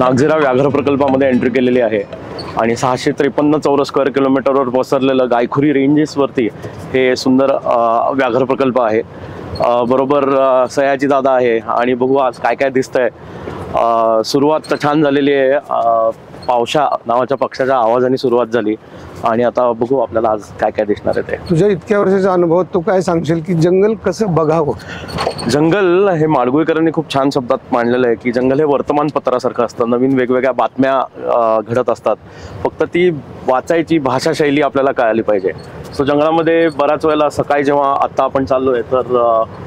नागझिरा व्याघ्र प्रकल्पामध्ये एंट्री केलेली आहे आणि 653 चौरस स्क्वेअर किलोमीटरवर पसरलेलं गायखुरी रेंजेसवरती हे सुंदर व्याघ्र प्रकल्प आहे। बरोबर सयाजी दादा आहे आणि बघू आज काय काय दिसतंय। सुरुवात छान झालेली आहे। पावसा नावाच्या पक्षाच्या आवाजाने सुरुवात झाली आणि आता बघू आपल्याला आज काय काय दिसणार आहे ते। तुझ्या इतक्या वर्षाचा अनुभव तू काय सांगशील की जंगल कसं बघावं? जंगल हे माडगुळकरांनी खूप छान शब्दात मांडलेलं आहे की जंगल हे वर्तमानपत्रासारखं असतं। नवीन वेगवेगळ्या बातम्या घडत असतात, फक्त ती वाचायची भाषाशैली आपल्याला कळाली पाहिजे। सो जंगलामध्ये बऱ्याच वेळेला सकाळी जेव्हा आता आपण चाललोय तर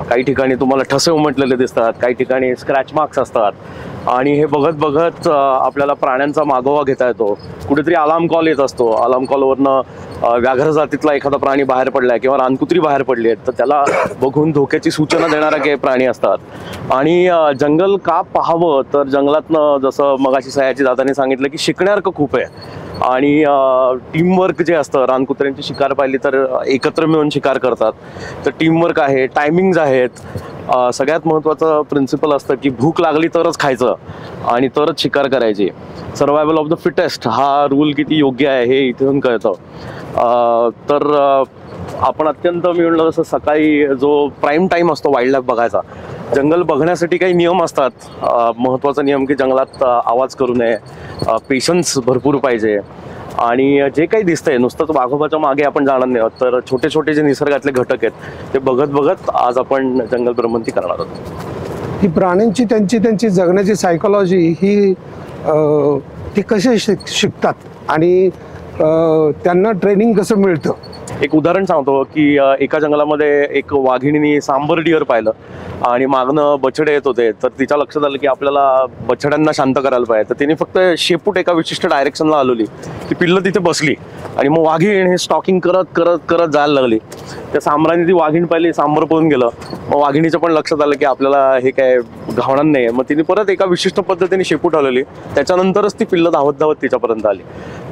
काही ठिकाणी तुम्हाला ठसे उमटलेले दिसतात, काही ठिकाणी स्क्रॅच मार्क्स असतात आणि हे बघत बघत आपल्याला प्राण्यांचा मागोवा घेता येतो। कुठेतरी अलार्म कॉल येत असतो, अलार्म कॉलवरनं व्याघ्र जातीतला एखादा प्राणी बाहेर पडलाय किंवा रानकुत्री बाहेर पडली आहे तर त्याला बघून धोक्याची सूचना देणारा काही प्राणी असतात। आणि जंगल का पाहावं तर जंगलातनं जसं मगाशी सयाजी दादाने सांगितलं की शिकण्यासारखं खूप आहे आणि टीमवर्क जे असतं, रानकुत्र्यांची शिकार पाहिली तर एकत्र मिळून शिकार करतात, तर टीमवर्क आहे, टायमिंग्स आहेत। सगळ्यात महत्त्वाचं प्रिन्सिपल असतं की भूक लागली तरच खायचं आणि तरच शिकार करायची। सर्वायवल ऑफ द फिटेस्ट हा रूल किती योग्य आहे हे इथून कळतं। तर आपण अत्यंत मी म्हणलं जसं सकाळी जो प्राईम टाईम असतो वाईल्ड लाईफ बघायचा, जंगल बघण्यासाठी काही नियम असतात। महत्त्वाचा नियम की जंगलात आवाज करू नये, पेशन्स भरपूर पाहिजे आणि जे काही दिसतंय नुसतंच वाघोबाच्या मागे आपण जाणार नाही, तर छोटे छोटे जे निसर्गातले घटक आहेत ते बघत बघत आज आपण जंगल भ्रमंती करणार आहोत। ही प्राण्यांची त्यांची जगण्याची सायकोलॉजी ही ते कसे शिकतात आणि त्यांना ट्रेनिंग कसं मिळतं? एक उदाहरण सांगतो की एका जंगलामध्ये एक वाघिणीने सांबर डिअर पाहिलं आणि मागणं बछडे येत होते, तर तिच्या लक्षात आलं की आपल्याला बछड्यांना शांत करायला पाहिजे, तर तिने फक्त शेपूट एका विशिष्ट डायरेक्शनला हलवली, ती पिल्लं तिथे बसली आणि मग वाघीण हे स्टॉकिंग करत करत करत जायला लागली। त्या सांबराने ती वाघीण पाहिली, सांबर पळून गेलं, मग वाघिणीचं पण लक्षात आलं की आपल्याला हे काय घावणार नाही, मग तिने परत एका विशिष्ट पद्धतीने शेपूट हलवली, त्याच्यानंतरच ती पिल्लं धावत धावत तिच्यापर्यंत आली।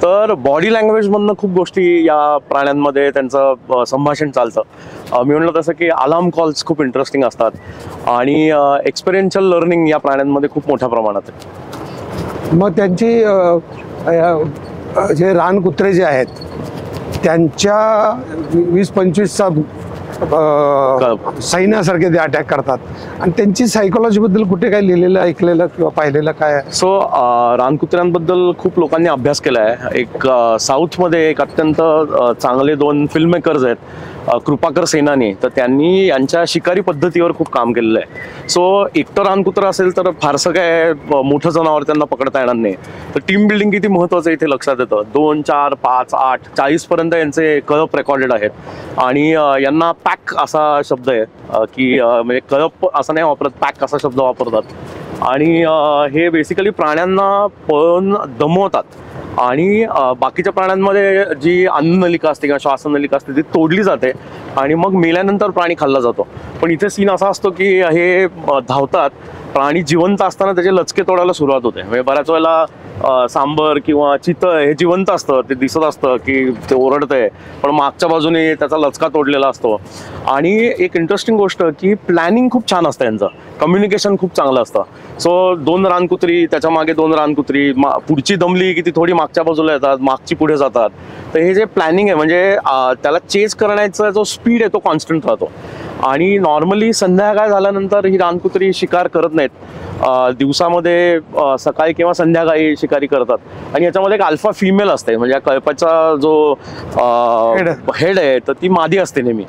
तर बॉडी लँग्वेजमधनं खूप गोष्टी या प्राण्यांमध्ये त्यांचं संभाषण चालतं। मी म्हणलं तसं की अलार्म कॉल्स खूप इंटरेस्टिंग असतात आणि एक्सपिरियन्शियल लर्निंग या प्राण्यांमध्ये खूप मोठ्या प्रमाणात आहे। मग त्यांची जे रानकुत्रे जे आहेत त्यांच्या 20-25चा सैन्यासारखे ते अटॅक करतात आणि त्यांची सायकोलॉजी बद्दल कुठे काय लिहिलेलं, ऐकलेलं किंवा पाहिलेलं काय? सो रानकुत्र्यांबद्दल खूप लोकांनी अभ्यास केला आहे। एक साऊथमध्ये एक अत्यंत चांगले 2 फिल्म मेकर्स आहेत, कृपाकर सेनानी, तर त्यांनी यांच्या शिकारी पद्धतीवर खूप काम केलेलं आहे। सो एकटं रानकुत्र असेल तर फारसं काय मोठं जनावर त्यांना पकडता येणार नाही, तर टीम बिल्डिंग किती महत्त्वाचं इथे लक्षात येतं। 2, 4, 5, 8, 40 पर्यंत यांचे कळप रेकॉर्डेड आहेत आणि यांना पॅक असा शब्द आहे की म्हणजे कळप असं नाही वापरत, पॅक असा शब्द वापरतात आणि हे बेसिकली प्राण्यांना पळून दमवतात आणि बाकीच्या प्राण्यांमध्ये जी अन्ननलिका असते किंवा श्वासनलिका असते ती तोडली जाते आणि मग मेल्यानंतर प्राणी खाल्ला जातो। पण इथे सीन असा असतो की हे धावतात, प्राणी जिवंत असताना त्याचे लचके तोडायला सुरुवात होते। म्हणजे बऱ्याच वेळेला सांबर किंवा चितळ हे जिवंत असतं, ते दिसत असतं की ते ओरडतंय, पण मागच्या बाजूने त्याचा लचका तोडलेला असतो। आणि एक इंटरेस्टिंग गोष्ट की प्लॅनिंग खूप छान असतं यांचं, कम्युनिकेशन खूप चांगलं असतं। सो 2 रानकुत्री, त्याच्या मागे 2 रानकुत्री, पुढची दमली की ती थोडी मागच्या बाजूला येतात, मागची पुढे जातात। तर हे जे प्लॅनिंग आहे म्हणजे त्याला चेस करण्याचा जो स्पीड आहे तो कॉन्स्टंट राहतो आणि नॉर्मली संध्याकाळ झाल्यानंतर ही रानकुत्री शिकार करत नाहीत, दिवसामध्ये सकाळी किंवा संध्याकाळी शिकारी करतात आणि याच्यामध्ये एक अल्फा फिमेल असते, म्हणजे या कळपाचा जो हेड आहे तर ती मादी असते नेहमी।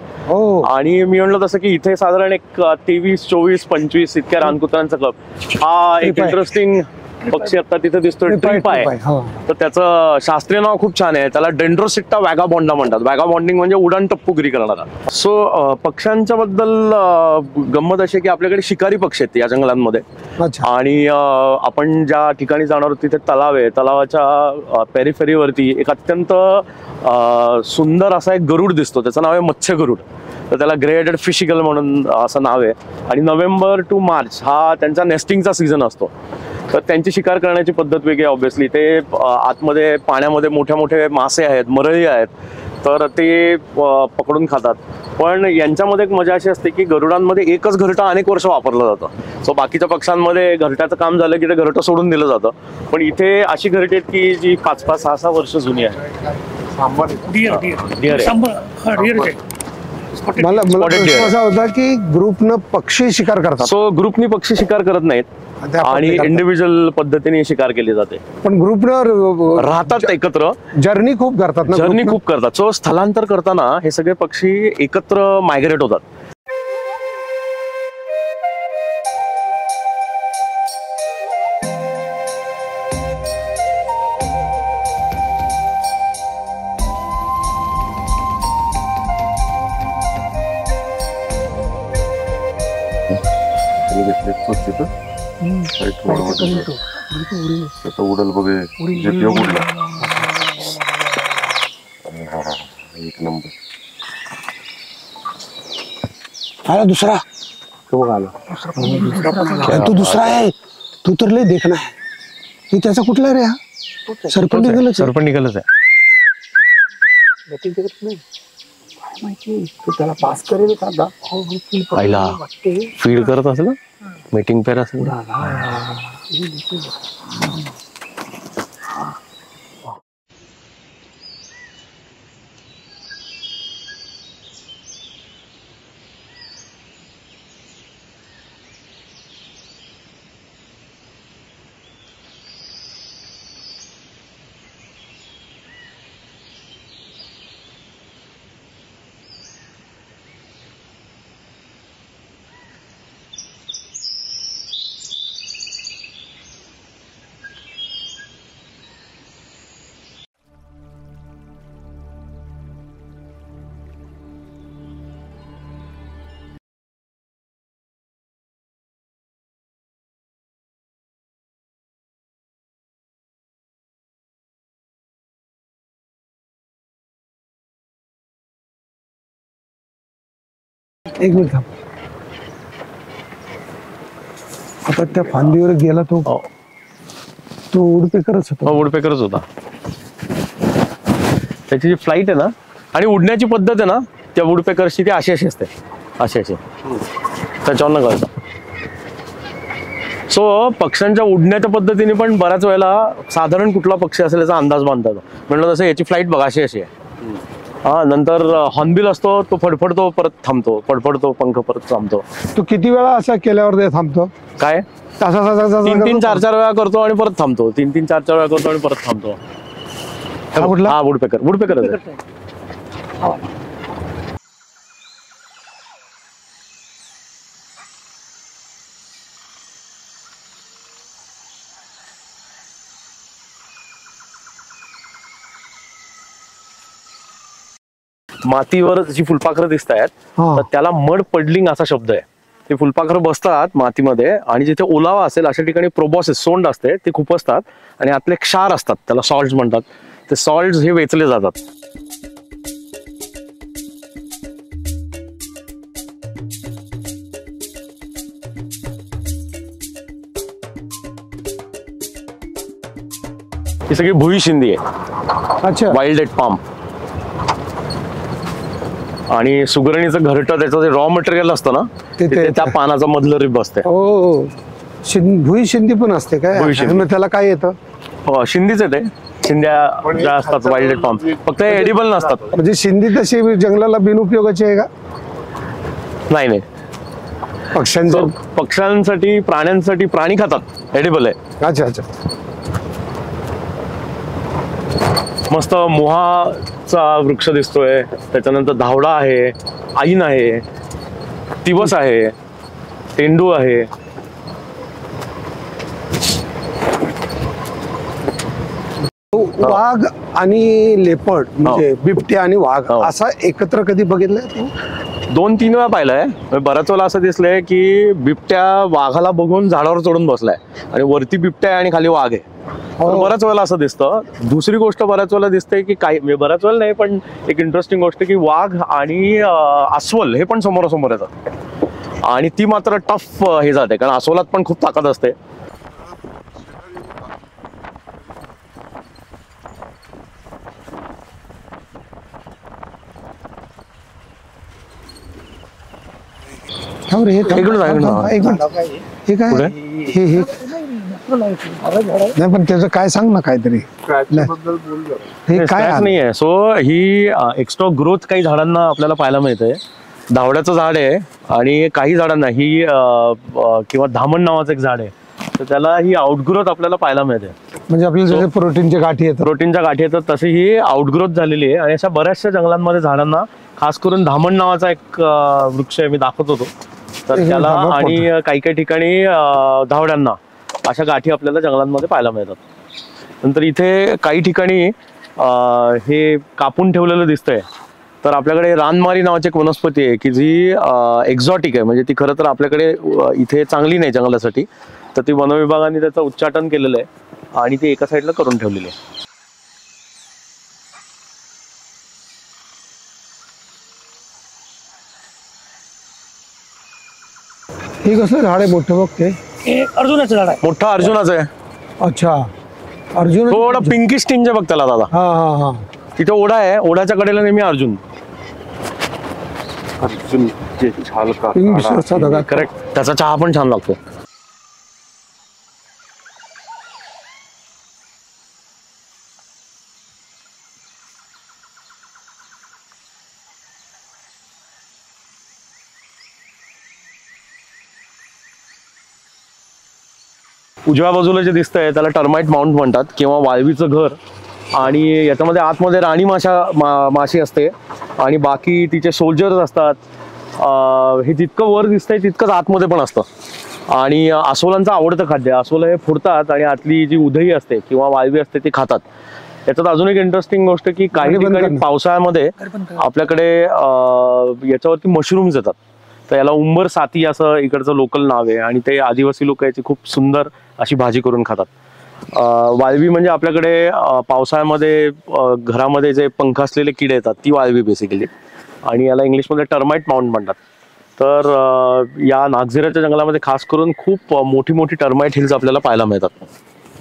आणि मी म्हणलं तसं की इथे साधारण एक 23, 24, 25 इतक्या रानकुत्र्यांचा कळप हा एक इंटरेस्टिंग पक्षी आता तिथे दिसतोय, ट्रिप आहे। तर त्याचं शास्त्रीय नाव खूप छान आहे, त्याला डेंड्रोसिट्टा वॅगाबॉन्डा म्हणतात। वॅगाबॉन्डिंग म्हणजे उडान टप्पूगिरी करणारा। सो पक्ष्यांच्या बद्दल गंमत अशी की आपल्याकडे शिकारी पक्षी आहेत या जंगलांमध्ये आणि आपण ज्या ठिकाणी जाणार आहोत तिथे तलाव आहे, तलावाच्या पेरिफेरीवरती एक अत्यंत सुंदर असा एक गरुड दिसतो, त्याचं नाव आहे मत्स्य गरुड, तर त्याला ग्रे हेडेड फिश ईगल म्हणून असं नाव आहे आणि नोव्हेंबर टू मार्च हा त्यांचा नेस्टिंगचा सीझन असतो। तर त्यांची शिकार करण्याची पद्धत वेगळी, ऑब्व्हियसली ते आतमध्ये पाण्यामध्ये मोठे मोठे मासे आहेत, मरळी आहेत, तर ते पकडून खातात पण यांच्यामध्ये एक मजा अशी असते की गरुडांमध्ये एकच घरटं अनेक वर्ष वापरलं जातं. सो बाकीच्या पक्ष्यांमध्ये घरट्याचं काम झालं की ते घरटं सोडून दिलं जातं, पण इथे अशी घरटी आहेत की जी 5-5, 6-6 वर्ष जुनी आहे. मला प्रश्न असा होता की ग्रुपनं पक्षी शिकार करतात. सो ग्रुपनी पक्षी शिकार करत नाहीत आणि इंडिव्हिज्युअल पद्धतीने शिकार केली जाते. पण ग्रुपनं राहतात एकत्र, जर्नी खूप करतात ना. जर्नी खूप करतात. सो स्थलांतर करताना हे सगळे पक्षी एकत्र मायग्रेट होतात. उडल बघे एक नंबर. आला दुसरा. तू दुसरा आहे. तू तर लय देखना आहे. ही त्याचा कुठला रे? हा सरपंच निघालच आहे. त्याला पास करेल का? आईला फीड करत असेल ना, मीटिंग पेर असेल. एक मिनिट थांब. आता त्या फांदीवर गेला तो वुडपेकरच होता. वुडपेकरच होता. त्याची जी फ्लाईट आहे ना आणि उडण्याची पद्धत आहे ना त्या वुडपेकरची, ती अशी असते, अशी त्याच्यावर कळतं. सो पक्ष्यांच्या उडण्याच्या पद्धतीने पण बऱ्याच वेळेला साधारण कुठला पक्षी असेल याचा अंदाज बांधतात. म्हणलं तसं याची फ्लाईट बघा अशी आहे. हा, नंतर हॉर्नबिल असतो, तो फडफडतो परत थांबतो, फडफडतो पंख परत थांबतो. तू किती वेळा असं केल्यावर ते थांबतो? काय 3-3, 4-4 वेळा करतो आणि परत थांबतो. 3-3, 4-4 वेळा करतो आणि परत थांबतो. हा वुडपेकर. मातीवर जी फुलपाखरं दिसत आहेत तर त्याला मड पडलिंग असा शब्द आहे. ते फुलपाखरं बसतात मातीमध्ये आणि जिथे ओलावा असेल अशा ठिकाणी प्रोबॉसिस, सोंड असते, ते खूप असतात आणि आतले क्षार असतात, त्याला सॉल्ट्स म्हणतात. ते सॉल्ट्स हे वेचले जातात. ही सगळी भुई शिंदी आहे. अच्छा. Wild date palm. आणि सुगरणीचं घरटं, त्याचं जे रॉ मटेरियल असतं ना ते त्या पानाचा मधलं रिब असते. भुई शिंदी पण असते काय? मग त्याला काय येतं? शिंदीच येते. शिंद्या ज्या असतात वाईल्ड डेट पाम, फक्त एडिबल नसतात. म्हणजे शिंदी तशी जंगलाला बिनउपयोगाची आहे का? नाही. पक्ष्यांसाठी, प्राण्यांसाठी, प्राणी खातात, एडिबल आहे. अच्छा. मस्त मोहाचा वृक्ष दिसतोय, त्याच्यानंतर धावडा आहे, ऐन आहे, तिवस आहे, तेंडू आहे. वाघ आणि लेपर्ड म्हणजे बिबट्या आणि वाघ असा एकत्र कधी बघितलंय तू? 2-3 वेळा पाहिलंय. बऱ्याच वेळा असं दिसलंय की बिबट्या वाघाला बघून झाडावर चढून बसलाय आणि वरती बिबट्या आहे आणि खाली वाघ आहे. बऱ्याच वेळेला असं दिसतं. दुसरी गोष्ट बऱ्याच वेळेला दिसते की काही, बऱ्याच वेळेला नाही पण एक इंटरेस्टिंग गोष्ट की वाघ आणि अस्वल हे पण समोरासमोर येतात आणि ती मात्र टफ हे जाते, कारण अस्वलात पण खूप ताकद असते. थांब रे, हे थांब. एक मिनिट, एक मिनिट. एक मिनिट. हे काय पुढे? हे नाही, पण त्याचं काय सांग ना काहीतरी. हे काय स्क्रॅच आहे? नाहीये. सो ही एक्स्ट्रा ग्रोथ काही झाडांना आपल्याला पाहायला मिळते. धावड्याचं झाड आहे आणि काही झाडांना ही किंवा धामण नावाचं एक झाड आहे, तर त्याला ही आउटग्रोथ आपल्याला पाहायला मिळते. म्हणजे आपल्याला जसे प्रोटीनच्या गाठी येतात. प्रोटीनच्या गाठी येतात तशी ही आउटग्रोथ झालेली आहे. आणि अशा बऱ्याचशा जंगलांमध्ये झाडांना, खास करून धामण नावाचा एक वृक्ष आहे, मी दाखवत होतो, तर त्याला आणि काही काही ठिकाणी धावड्यांना अशा गाठी आपल्याला जंगलांमध्ये पाहायला मिळतात. नंतर इथे काही ठिकाणी हे कापून ठेवलेलं दिसतंय, तर आपल्याकडे रानमारी नावाची एक वनस्पती आहे की जी एक्झॉटिक आहे. म्हणजे ती खरं तर आपल्याकडे इथे चांगली नाही जंगलासाठी, तर ती वनविभागाने त्याचं उच्चाटन केलेलं आहे आणि ती एका साईडला करून ठेवलेली आहे. हे कसलं झाड आहे मोठं बघ ते? अर्जुनाचं झाड आहे. मोठा अर्जुनाचं आहे. अच्छा, अर्जुन. थोडं पिंकिश टिंज आहे बघ त्याला दादा. हा हा हा. तिथे ओढा आहे, ओढ्याच्या कडेला नेहमी अर्जुन. अर्जुन किंगफिशरचा दादा. करेक्ट, त्याचा चहा पण छान लागतो. उजव्या बाजूला जे दिसतंय त्याला टर्माइट माउंट म्हणतात किंवा वाळवीचं घर. आणि याच्यामध्ये आतमध्ये राणी माशी असते आणि बाकी तिचे सोल्जर्स असतात. हे जितकं वर दिसतंय तितकंच आतमध्ये पण असतं. आणि अस्वलांचं आवडतं खाद्य. अस्वलं हे फोडतात आणि आतली जी उधई असते किंवा वाळवी असते ती खातात. याच्यात अजून एक इंटरेस्टिंग गोष्ट की काही ठिकाणी पावसाळ्यामध्ये आपल्याकडे याच्यावरती मशरूम्स येतात, तर याला उंबर साती असं इकडचं लोकल नाव आहे आणि ते आदिवासी लोक याची खूप सुंदर अशी भाजी करून खातात. वाळवी म्हणजे आपल्याकडे पावसाळ्यामध्ये घरामध्ये जे पंख असलेले किडे येतात ती वाळवी बेसिकली, आणि याला इंग्लिशमध्ये टर्माइट माउंट म्हणतात. तर या नागझिराच्या जंगलामध्ये खास करून खूप मोठी मोठी टर्माइट हिल्स आपल्याला पाहायला मिळतात.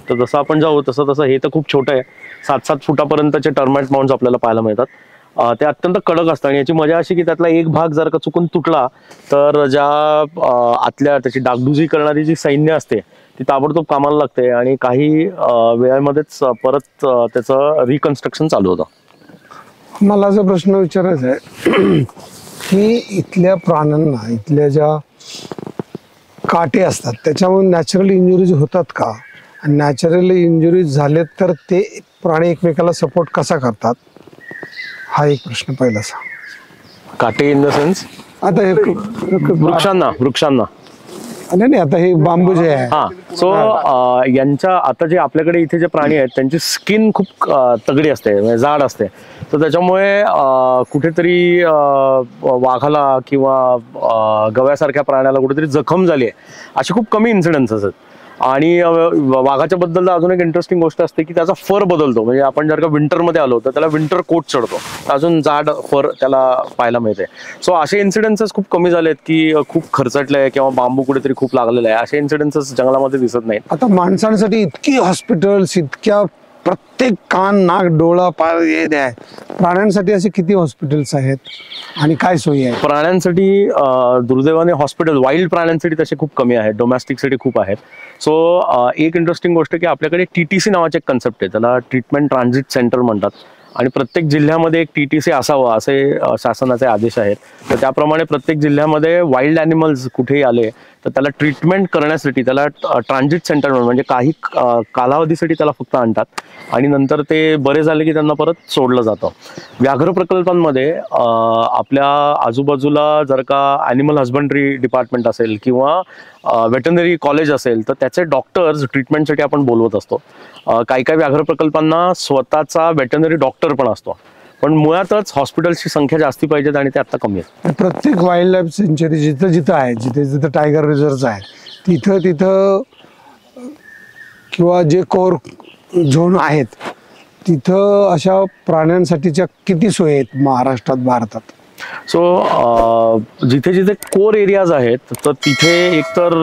तर जसं आपण जाऊ तसं तसं हे तर खूप छोटं आहे, 7-7 फुटापर्यंतचे टर्माइट माउंट्स आपल्याला पाहायला मिळतात. ते अत्यंत कडक असतात आणि याची मजा अशी की त्यातला एक भाग जर का चुकून तुटला तर ज्या आतल्या त्याची डागडुजी करणारी जी सैन्य असते ती ताबडतोब कामाला लागते आणि काही वेळामध्येच परत त्याचं रिकन्स्ट्रक्शन चालू होतं. मला जो प्रश्न विचारायचा आहे की इथल्या प्राण्यांना, इथल्या ज्या काटे असतात त्याच्यामुळे नॅचरली इंजुरीज होतात का? आणि नॅचरली इंजुरीज झालेत तर ते प्राणी एकमेकाला सपोर्ट कसा करतात, हा एक प्रश्न पहिलासा. काटे इन द सेन्स आता हे वृक्षांना नाही, आता हे बांबू जे आहे. हा, सो यांच्या आता जे आपल्याकडे इथे जे प्राणी आहेत त्यांची स्किन खूप तगडी असते, म्हणजे जाड असते. तर त्याच्यामुळे कुठेतरी वाघाला किंवा गव्यासारख्या प्राण्याला कुठेतरी जखम झाली आहे अशी खूप कमी इन्सिडेन्सेस आहेत. आणि वाघाच्या बद्दल अजून एक इंटरेस्टिंग गोष्ट असते की त्याचा फर बदलतो. म्हणजे आपण जर का विंटरमध्ये आलो तर त्याला विंटर कोट चढतो, अजून जाड फर त्याला पाहायला मिळते. सो असे इन्सिडेन्सेस खूप कमी झालेत की खूप खर्चटले किंवा बांबू कुठेतरी खूप लागलेला आहे, असे इन्सिडेन्सेस जंगलामध्ये दिसत नाहीत. आता माणसांसाठी इतकी हॉस्पिटल्स, इतक्या प्रत्येक कान, नाक, डोळा, पाय हे आहे, प्राण्यांसाठी असे किती हॉस्पिटल्स आहेत आणि काय सोयी आहे? प्राण्यांसाठी दुर्दैवाने हॉस्पिटल वाईल्ड प्राण्यांसाठी तसे खूप कमी आहेत, डोमेस्टिकसाठी खूप आहेत. सो एक इंटरेस्टिंग गोष्ट की आपल्याकडे TTC नावाचे एक कन्सेप्ट आहे, त्याला ट्रीटमेंट ट्रान्झिट सेंटर म्हणतात. आणि प्रत्येक जिल्ह्यामध्ये एक TTC असावं असे शासनाचे आदेश आहेत. तर त्याप्रमाणे प्रत्येक जिल्ह्यामध्ये वाईल्ड ॲनिमल्स कुठेही आले तर त्याला ट्रीटमेंट करण्यासाठी त्याला ट्रान्झिट सेंटर म्हणजे काही कालावधीसाठी त्याला फक्त आणतात आणि नंतर ते बरे झाले की त्यांना परत सोडलं जातं. व्याघ्र प्रकल्पांमध्ये आपल्या आजूबाजूला जर का ॲनिमल हजबंड्री डिपार्टमेंट असेल किंवा वेटनरी कॉलेज असेल तर त्याचे डॉक्टर्स ट्रीटमेंटसाठी आपण बोलवत असतो. काही काही व्याघ्र प्रकल्पांना स्वतःचा वेटनरी डॉक्टर पण असतो, पण मुळातच हॉस्पिटल्सची संख्या जास्ती पाहिजेत आणि ते आता कमी आहेत. प्रत्येक वाईल्ड लाईफ सेंचुरी जिथं जिथं आहे, जिथे जिथं टायगर रिझर्व्ह आहे तिथं किंवा जे कोर झोन आहेत तिथं अशा प्राण्यांसाठीच्या किती सोयी आहेत महाराष्ट्रात, भारतात? सो जिथे जिथे कोर एरियाज आहेत तर तिथे एकतर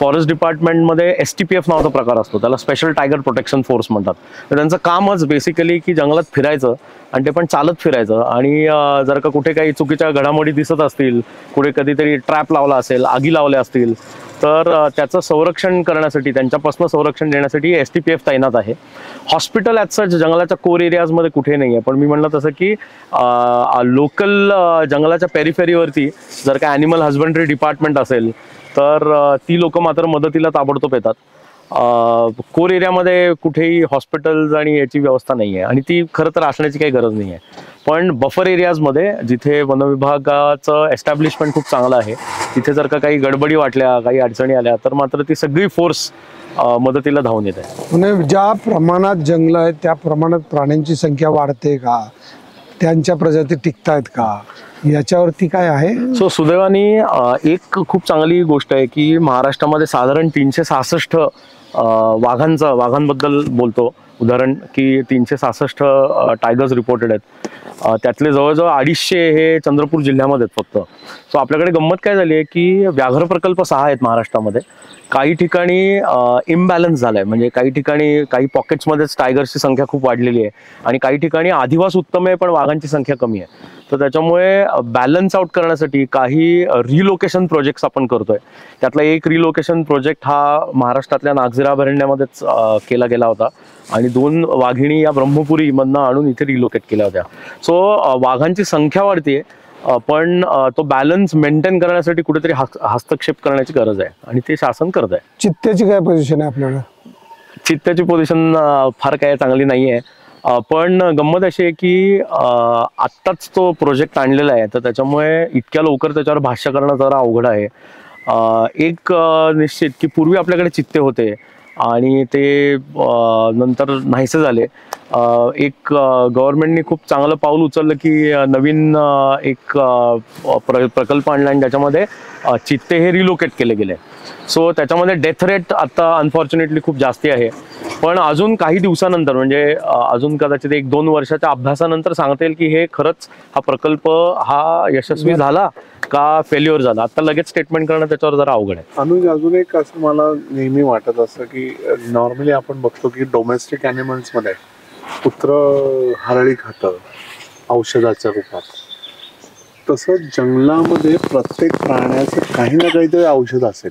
फॉरेस्ट डिपार्टमेंटमध्ये STPF नावाचा प्रकार असतो, त्याला स्पेशल टायगर प्रोटेक्शन फोर्स म्हणतात. तर त्यांचं कामच बेसिकली की जंगलात फिरायचं आणि ते पण चालत फिरायचं. आणि जर का कुठे काही चुकीच्या घडामोडी दिसत असतील, कुठे कधीतरी ट्रॅप लावला असेल, आगी लावल्या असतील, तर त्याचं संरक्षण करण्यासाठी, त्यांच्यापासून संरक्षण देण्यासाठी STPF तैनात आहे. हॉस्पिटल ॲज सच जंगलाच्या कोर एरियाजमध्ये कुठे नाही आहे, पण मी म्हणलं तसं की लोकल जंगलाच्या पेरिफेरीवरती जर का ॲनिमल हजबंड्री डिपार्टमेंट असेल तर ती लोक मात्र मदतीला ताबडतोब येतात. कोर एरियामध्ये कुठेही हॉस्पिटल्स आणि याची व्यवस्था नाही आहे, आणि ती खरं तर असण्याची काही गरज नाही आहे. पण बफर एरियाजमध्ये जिथे वनविभागाचं एस्टॅब्लिशमेंट खूप चांगलं आहे, तिथे जर का काही गडबडी वाटल्या, काही अडचणी आल्या, तर मात्र ती सगळी फोर्स मदतीला धावून येते. म्हणजे ज्या प्रमाणात जंगल आहेत त्या प्रमाणात प्राण्यांची संख्या वाढते का, त्यांच्या प्रजाती टिकतायत का, याच्यावरती काय आहे? सो सुदैवाने एक खूप चांगली गोष्ट आहे की महाराष्ट्रामध्ये साधारण 366 वाघांबद्दल बोलतो उदाहरण की 366 टायगर्स रिपोर्टेड आहेत. त्यातले जवळजवळ 250 हे चंद्रपूर जिल्ह्यामध्ये आहेत फक्त. सो आपल्याकडे गंमत काय झाली आहे की व्याघ्र प्रकल्प 6 आहेत महाराष्ट्रामध्ये. काही ठिकाणी इम्बॅलन्स झालाय, म्हणजे काही ठिकाणी काही पॉकेट्समध्येच टायगर्सची संख्या खूप वाढलेली आहे आणि काही ठिकाणी अधिवास उत्तम आहे पण वाघांची संख्या कमी आहे. तर त्याच्यामुळे बॅलन्स आउट करण्यासाठी काही रिलोकेशन प्रोजेक्ट्स आपण करतोय. त्यातला एक रिलोकेशन प्रोजेक्ट हा महाराष्ट्रातल्या नागझिरा अभयारण्यामध्येच केला गेला होता आणि 2 वाघिणी या ब्रह्मपुरी मधनं आणून इथे रिलोकेट केल्या होत्या. सो वाघांची संख्या वाढते, पण तो बॅलन्स मेंटेन करण्यासाठी कुठेतरी हस्तक्षेप करण्याची गरज आहे आणि ते शासन करत आहे. चित्त्याची काय पोझिशन आहे आपल्याला? चित्त्याची पोझिशन फार काय चांगली नाही आहे, पण गंमत अशी आहे की आत्ताच तो प्रोजेक्ट आणलेला आहे, तर त्याच्यामुळे इतक्या लवकर त्याच्यावर भाष्य करणं जरा अवघड आहे. एक निश्चित की पूर्वी आपल्याकडे चित्ते होते आणि ते नंतर नाहीसे झाले. एक गव्हर्नमेंटने खूप चांगलं पाऊल उचललं की नवीन एक प्रकल्प आणला आणि त्याच्यामध्ये चित्ते हे रिलोकेट केले गेले. सो त्याच्यामध्ये डेथ रेट आता अनफॉर्च्युनेटली खूप जास्ती आहे, पण अजून काही दिवसानंतर म्हणजे अजून कदाचित 1-2 वर्षाच्या अभ्यासानंतर सांगता येईल की हे खरंच हा प्रकल्प हा यशस्वी झाला का फेल्युअर झाला. आता लगेच स्टेटमेंट करणं त्याच्यावर जरा अवघड आहे. अनुज, अजून एक असं मला नेहमी वाटत असतं की नॉर्मली आपण बघतो की डोमेस्टिक ॲनिमल्स मध्ये कुत्र हरळी खातं औषधाच्या रूपात, तसं जंगलामध्ये प्रत्येक प्राण्याचं काही ना काहीतरी औषध असेल.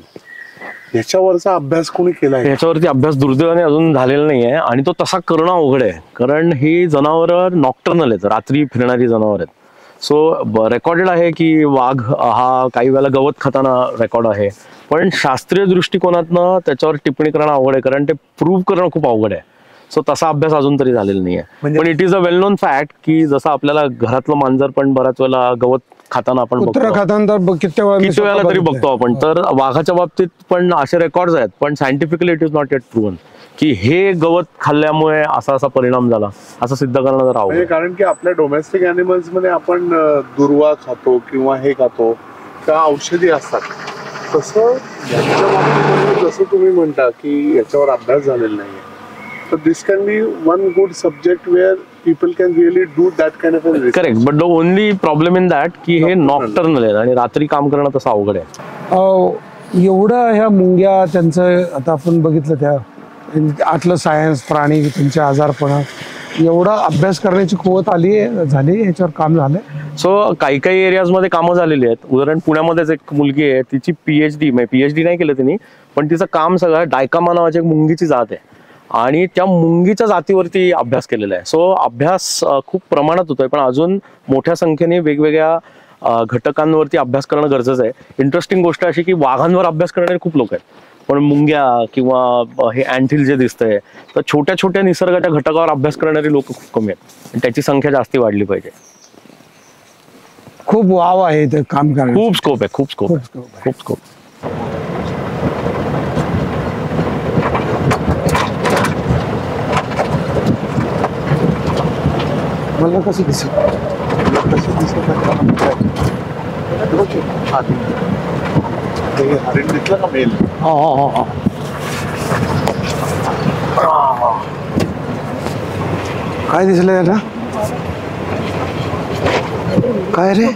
याच्यावरचा अभ्यास कोणी केलाय? याच्यावरती अभ्यास दुर्दैवाने अजून झालेला नाही आहे आणि तो तसा करणं अवघड आहे, कारण ही जनावरं नॉक्टर्नल आहेत, रात्री फिरणारी जनावर आहेत. सो रेकॉर्डेड आहे की वाघ हा काही वेळेला गवत खाताना रेकॉर्ड आहे, पण शास्त्रीय दृष्टिकोनातनं त्याच्यावर टिप्पणी करणं अवघड आहे, कारण ते प्रूव्ह करणं खूप अवघड आहे. सो तसा अभ्यास अजून तरी झालेला नाही आहे. पण it is a well non fact की जसं आपल्याला घरातलं मांजर पण बऱ्याच वेळेला गवत खाताना आपण कुत्रा खाताना किती वेळेला तरी बघतो आपण. तर वाघाच्या बाबतीत पण असे रेकॉर्ड्स आहेत, पण scientifically it is not eight proven की हे गवत खाल्ल्यामुळे असा परिणाम झाला असं सिद्ध करणं जर आवडेल. कारण की आपल्या डोमेस्टिक ॲनिमल्स मध्ये आपण दुर्वा खातो किंवा हे खातो का औषधी असतात, तसं याच्या बाबतीमध्ये जसं तुम्ही म्हणता की याच्यावर अभ्यास झालेला नाहीये, तर this can be one good subject where people can really do that kind of a research. Correct, but the only problem in that की हे नॉक्टर्नल आहे आणि रात्री काम करणं तसं अवघड आहे. एवढं ह्या मुंग्या त्यांचं आता आपण बघितलं त्या आतलं सायन्स, प्राणी, त्यांचे आजारपणा, एवढा अभ्यास करण्याची कुवत आली आहे, झाली, याच्यावर काम झालंय. सो काही एरियाजमध्ये कामं झालेली आहेत. उदाहरण पुण्यामध्येच एक मुलगी आहे, तिची PhD नाही केलं तिने, पण तिचं काम सगळं डायकामा नावाची एक मुंगीची जात आहे आणि त्या मुंगीच्या जातीवरती अभ्यास केलेला आहे. सो अभ्यास खूप प्रमाणात होतोय, पण अजून मोठ्या संख्येने वेगवेगळ्या घटकांवरती अभ्यास करणं गरजेचं आहे. इंटरेस्टिंग गोष्ट अशी की वाघांवर अभ्यास करणारे खूप लोक आहेत, पण मुंग्या किंवा हे अँथिल जे दिसतंय, तर छोट्या छोट्या निसर्गाच्या घटकावर अभ्यास करणारे लोक खूप कमी आहेत आणि त्याची संख्या जास्ती वाढली पाहिजे. खूप वाव आहे ते काम करायला, खूप स्कोप आहे, खूप स्कोप आहे, खूप स्कोप. मला कसं दिसत हरिण दिसलं का मेल? काय दिसलं याला? काय रे?